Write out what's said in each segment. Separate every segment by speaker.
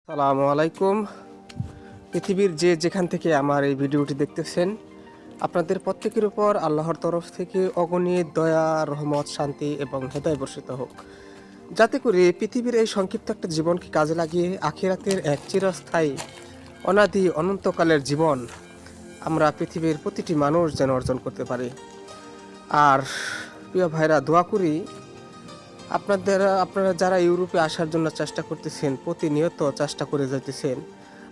Speaker 1: আসসালামু আলাইকুম। পৃথিবীর যেখান থেকে আমার এই ভিডিওটি দেখতেছেন, আপনাদের প্রত্যেকের উপর আল্লাহর তরফ থেকে অগণিত দয়া, রহমত, শান্তি এবং হেদায় বর্ষিত হোক, যাতে করে পৃথিবীর এই সংক্ষিপ্ত একটা জীবনকে কাজে লাগিয়ে আখিরাতের এক চিরস্থায়ী অনাদি অনন্তকালের জীবন আমরা পৃথিবীর প্রতিটি মানুষ যেন অর্জন করতে পারি। আর প্রিয় ভাইরা, দোয়া করি আপনারা যারা ইউরোপে আসার জন্য চেষ্টা করতেছেন, প্রতিনিয়ত চেষ্টা করে যাইতেছেন,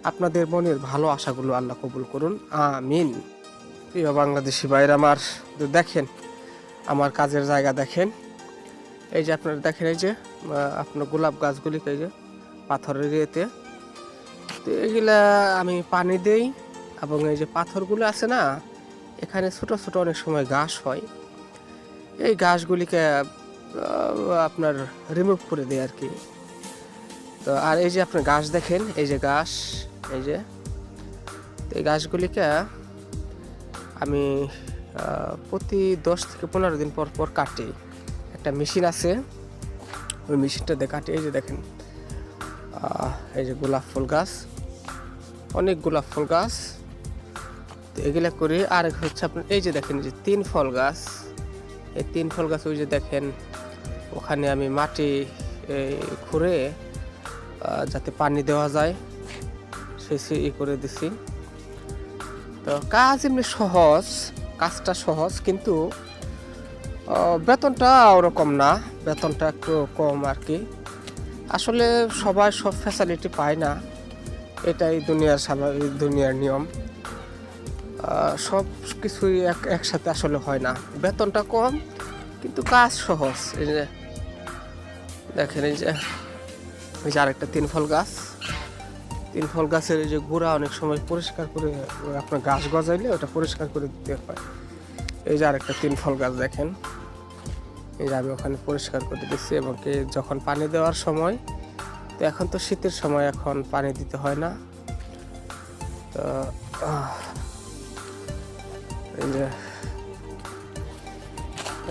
Speaker 1: আপনাদের মনের ভালো আশাগুলো আল্লাহ কবুল করুন, আমিন। প্রিয় বাংলাদেশি ভাইরা আমার, দেখেন আমার কাজের জায়গা দেখেন। এই যে আপনারা দেখেন, এই যে আপনার গোলাপ গাছগুলিকে এই যে পাথরের ইয়েতে, তো এগুলা আমি পানি দেই। এবং এই যে পাথরগুলো আছে না, এখানে ছোট ছোট অনেক সময় ঘাস হয়, এই ঘাসগুলিকে আপনার রিমুভ করে দেয় আর কি। তো আর এই যে আপনার ঘাস দেখেন, এই যে ঘাস, এই যে এই ঘাসগুলিকে আমি প্রতি 10 থেকে 15 দিন পর পর কাটি। একটা মেশিন আছে, ওই মেশিনটা দিয়ে কাটি। এই যে দেখেন, এই যে গোলাপ ফুল গাছ, অনেক গোলাপ ফুল গাছ, তো এগুলা করি। আর হচ্ছে আপনার এই যে দেখেন, যে 3 ফল গাছ, এই 3 ফল গাছ, ওই যে দেখেন ওখানে আমি মাটি খুঁড়ে যাতে পানি দেওয়া যায় সে করে দিছি। তো কাজ এমনি সহজ, কাজটা সহজ, কিন্তু বেতনটা ওরকম না, বেতনটা একটু কম আর কি। আসলে সবাই সব ফ্যাসিলিটি পায় না, এটাই দুনিয়ার স্বাভাবিক, দুনিয়ার নিয়ম। সব কিছুই একসাথে আসলে হয় না। বেতনটা কম কিন্তু কাজ সহজ। এই যে দেখেন, এই যে আরেকটা 3 ফল গাছ, 3 ফল গাছের এই যে গোড়া অনেক সময় পরিষ্কার করে, আপনার গাছ গজাইলে ওটা পরিষ্কার করে দিতে হয়। এই যে আরেকটা 3 ফল গাছ দেখেন, এই যে আমি ওখানে পরিষ্কার করে দিচ্ছি। এবং যখন পানি দেওয়ার সময়, তো এখন তো শীতের সময়, এখন পানি দিতে হয় না। তো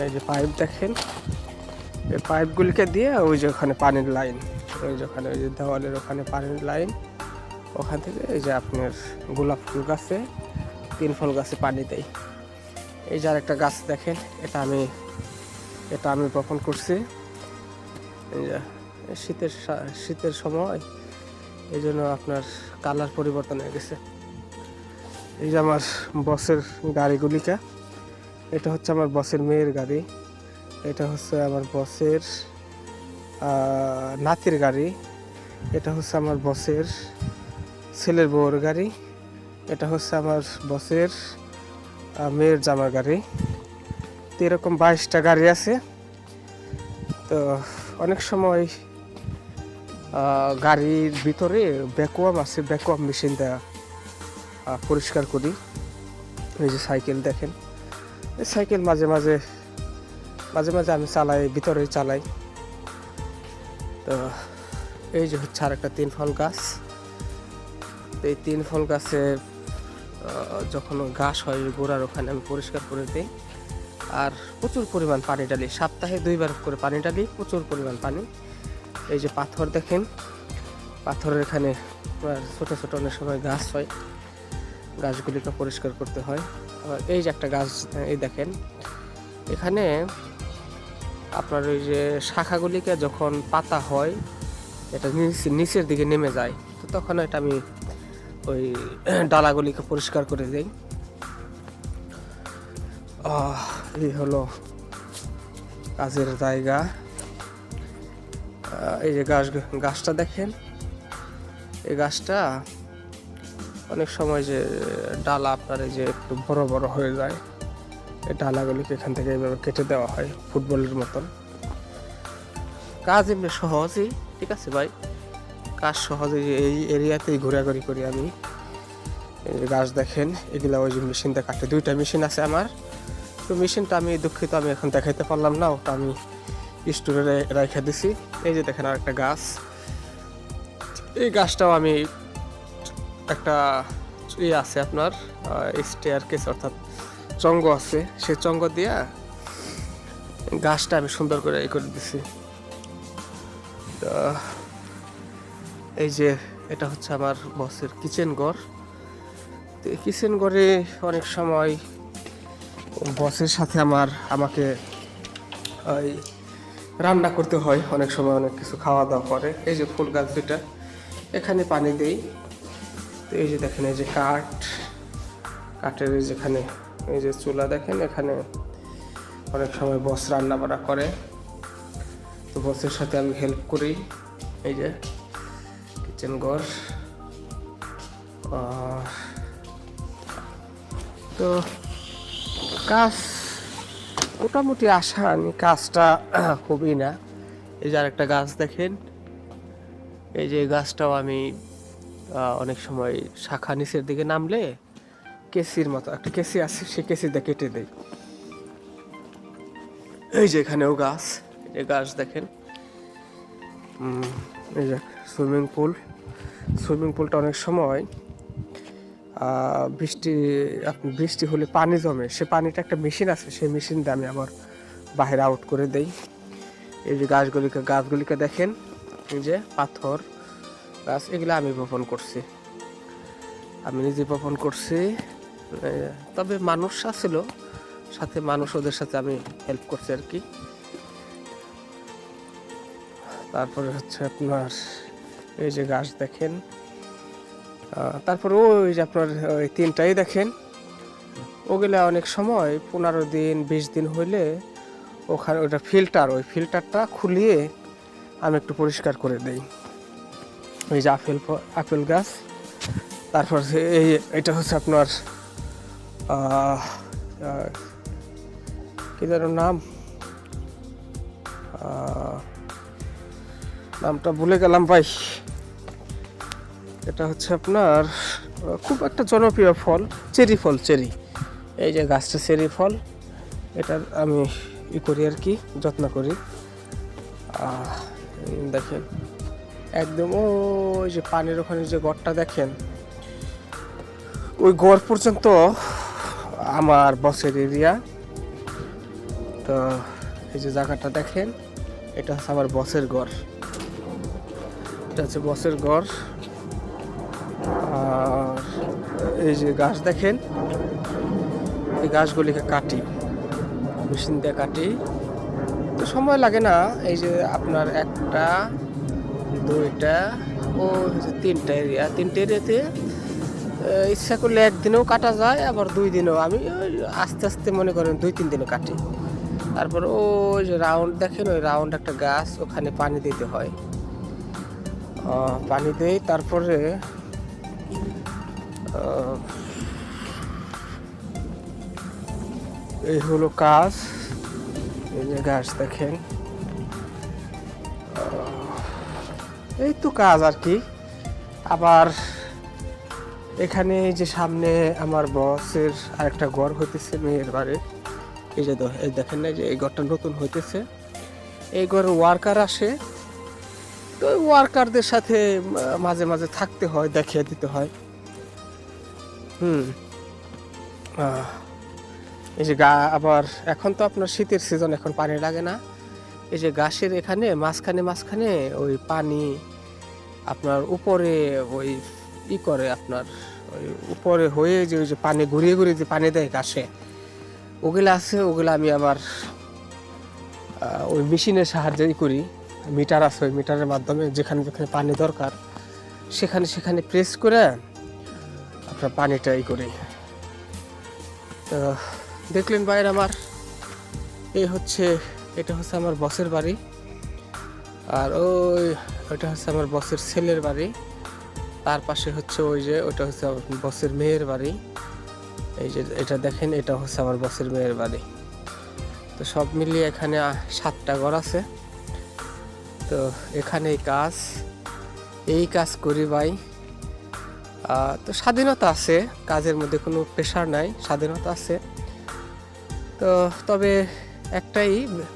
Speaker 1: এই যে পাইপ দেখেন, এই পাইপগুলিকে দিয়ে ওই যে ওখানে পানির লাইন, ওই যে ওখানে ওই যে দেওয়ালের ওখানে পানির লাইন, ওখান থেকে এই যে আপনার গোলাপ ফুল গাছে, 3 ফল গাছে পানি দেয়। এই যে আরেকটা গাছ দেখেন, এটা আমি বপন করছি। এই যে শীতের সময়, এই জন্য আপনার কালার পরিবর্তন হয়ে গেছে। এই যে আমার বসের গাড়িগুলিকে, এটা হচ্ছে আমার বসের মেয়ের গাড়ি, এটা হচ্ছে আমার বসের নাতির গাড়ি, এটা হচ্ছে আমার বসের ছেলের বউর গাড়ি, এটা হচ্ছে আমার বসের মেয়ের জামার গাড়ি। তো এরকম 22টা গাড়ি আছে। তো অনেক সময় গাড়ির ভিতরে ভ্যাকুয়াম আছে, ভ্যাকুয়াম মেশিন দেওয়া পরিষ্কার করি। এই যে সাইকেল দেখেন, এই সাইকেল মাঝে মাঝে আমি চালাই, ভিতরেই চালাই। তো এই যে হচ্ছে আরেকটা 3 ফল গাছ। এই 3 ফল গাছে যখন ঘাস হয় গোড়ার ওখানে আমি পরিষ্কার করে দিই। আর প্রচুর পরিমাণ পানি ঢালি, সপ্তাহে 2 বার করে পানি ঢালি, প্রচুর পরিমাণ পানি। এই যে পাথর দেখেন, পাথরের এখানে ছোট ছোট অনেক সময় গাছ হয়, গাছগুলিকে পরিষ্কার করতে হয়। আবার এই যে একটা গাছ, এই দেখেন এখানে আপনার ওই যে শাখাগুলিকে যখন পাতা হয়, এটা নিচের দিকে নেমে যায়, তো তখন এটা আমি ওই ডালাগুলিকে পরিষ্কার করে দিই। এই হলো কাজের জায়গা। এই যে গাছটা দেখেন, এই গাছটা অনেক সময় যে ডালা আপনার এই যে একটু বড় বড় হয়ে যায়, এই ডালাগুলিকে এখান থেকে এইভাবে কেটে দেওয়া হয় ফুটবলের মতন। কাজ এমনি সহজই, ঠিক আছে ভাই, কাজ সহজে। এই এরিয়াতেই ঘোরাঘুরি করি আমি। এই যে গাছ দেখেন, এগুলা ওই যে মেশিনটা কাটে, 2টা মেশিন আছে আমার। তো মেশিনটা আমি দুঃখিত, আমি এখন দেখাইতে পারলাম না, ওটা আমি স্টোরে রেখে দিছি। এই যে দেখেন আরেকটা গাছ, এই গাছটাও আমি একটা আছে আপনার স্টেয়ারকেস, অর্থাৎ চঙ্গ আছে, সেই চঙ্গ দিয়া গাছটা আমি সুন্দর করে করে দিছি। এই যে এটা হচ্ছে আমার বসের কিচেন ঘর। তো এই কিচেন ঘরে অনেক সময় বসের সাথে আমাকে ওই রান্না করতে হয়, অনেক সময় অনেক কিছু খাওয়া দাওয়া করে। এই যে ফুল গাছ দুটা, এখানে পানি দেই। তো এই যে দেখেন, এই যে কাঠের যেখানে এই যে চুলা দেখেন, এখানে অনেক সময় বস রান্না বান্না করে। তো বসের সাথে আমি হেল্প করি। এই যে কিচেন ঘর। তো কাজ মোটামুটি আসান, কাজটা খুবই না। এই যে আরেকটা গাছ দেখেন, এই যে গাছটাও আমি অনেক সময় শাখা নিচের দিকে নামলে কেসির মতো একটা কেসি আছে, সেই কেসিতে কেটে দেই। এই যে এখানেও গাছ, এই গাছ দেখেন। এই যে সুইমিং পুলটা অনেক সময় বৃষ্টি হলে পানি জমে, সে পানিটা একটা মেশিন আছে, সেই মেশিন দিয়ে আমি আবার বাইরে আউট করে দেই। এই যে গাছগুলিকে দেখেন, এই যে পাথর গাছ, এগুলো আমি বপন করছি, আমি নিজে বপন করছি। তবে মানুষ আছিল সাথে, ওদের সাথে আমি হেল্প করছি আর কি। তারপরে হচ্ছে আপনার এই যে গাছ দেখেন। তারপর ওই যে আপনার ওই তিনটাই দেখেন, ওগুলা অনেক সময় 15 দিন 20 দিন হইলে ওখানে ওই ফিল্টারটা খুলিয়ে আমি একটু পরিষ্কার করে দেই। এই যে আপেল গাছ। তারপর এটা হচ্ছে আপনার কি যেন নামটা ভুলে গেলাম ভাই। এটা হচ্ছে আপনার খুব একটা জনপ্রিয় ফল, চেরি। এই যে গাছটা চেরি ফল, এটার আমি করি আর কি, যত্ন করি। দেখেন একদম ওই যে পানির ওখানে যে গড়টা দেখেন, ওই গড় পর্যন্ত আমার বসের এরিয়া। তো এই যে জায়গাটা দেখেন, এটা হচ্ছে আমার বসের ঘর, এটা হচ্ছে বসের ঘর। আর এই যে গাছ দেখেন, এই গাছগুলিকে কাটি, মেশিন দিয়ে কাটি। তো সময় লাগে না। এই যে আপনার 1টা 2টা ও 3টা এরিয়াতে ইচ্ছা করলে একদিনেও কাটা যায়, আবার 2 দিনেও। আমি আস্তে আস্তে মনে করেন 2-3 দিনে কাটি। তারপর ওই যে রাউন্ড দেখেন, ওই রাউন্ড একটা গাছ, ওখানে পানি দিতে হয়, পানি দেই। তারপরে এই হলো কাজ। এই যে গাছ দেখেন, এই তো কাজ আর কি। আবার এখানে যে সামনে আমার বসের আরেকটা ঘর হইতেছে, মেয়ের বাড়ি। এই যে দেখেন না, যে এই ঘরটা নতুন হইতেছে, এই ঘরে ওয়ার্কার আসে। তো ওয়ার্কারদের সাথে মাঝে মাঝে থাকতে হয়, দেখিয়ে দিতে হয়। এই যে আবার এখন তো আপনার শীতের সিজন, এখন পানি লাগে না। এই যে গাছের এখানে মাঝখানে ওই পানি আপনার উপরে ওই করে, আপনার ওই উপরে হয়ে যে ওই যে পানি ঘুরিয়ে যে পানি দেয় গাছে, ওগুলো আছে। ওগুলো আমি আবার ওই মেশিনের সাহায্যেই করি। মিটার আছে, ওই মিটারের মাধ্যমে যেখানে পানি দরকার সেখানে প্রেস করে আপনার পানিটাই করি। তো দেখলেন বাইরে আমার এটা হচ্ছে আমার বসের বাড়ি। আর ওইটা হচ্ছে আমার বসের ছেলের বাড়ি। তার পাশে হচ্ছে ওইটা হচ্ছে আমার বসের মেয়ের বাড়ি। এই যে এটা দেখেন, এটা হচ্ছে আমার বসের মেয়ের বাড়ি। তো সব মিলিয়ে এখানে 7টা ঘর আছে। তো এখানে এই কাজ করি ভাই। তো স্বাধীনতা আছে, কাজের মধ্যে কোনো প্রেশার নাই, স্বাধীনতা আছে। তো তবে একটাই,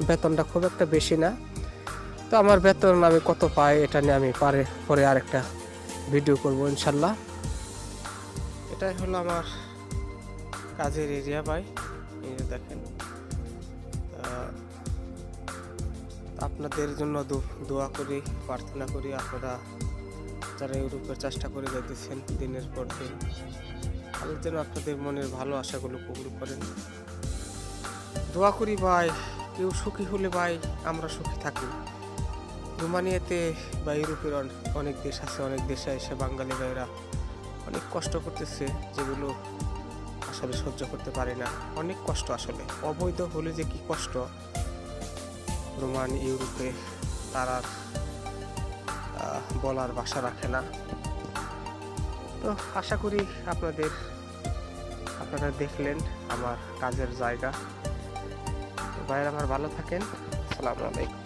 Speaker 1: বেতনটা খুব একটা বেশি না। তো আমার বেতন আমি কত পাই এটা নিয়ে আমি পরে আরেকটা ভিডিও করবো ইনশাল্লাহ। এটাই হলো আমার কাজের এরিয়া ভাই। এই যে দেখেন, আপনাদের জন্য দোয়া করি, প্রার্থনা করি আপনারা যারা ইউরোপের চেষ্টা করে যাইতেছেন দিনের পর দিন, আল্লাহ যেন আপনাদের মনের ভালো আশাগুলো কবুল করেন। দোয়া করি ভাই, কেউ সুখী হলে ভাই আমরা সুখী থাকি। রোমানিয়াতে বা ইউরোপের অনেক দেশ আছে, অনেক দেশে এসে বাঙালি ভাইরা অনেক কষ্ট করতেছে, যেগুলো আসলে সহ্য করতে পারি না। অনেক কষ্ট, আসলে অবৈধ হলে যে কি কষ্ট রোমান ইউরোপে, তারা বলার ভাষা রাখে না। তো আশা করি আপনারা দেখলেন আমার কাজের জায়গা। ভাইয়ের আমার ভালো থাকেন। আসসালামু আলাইকুম।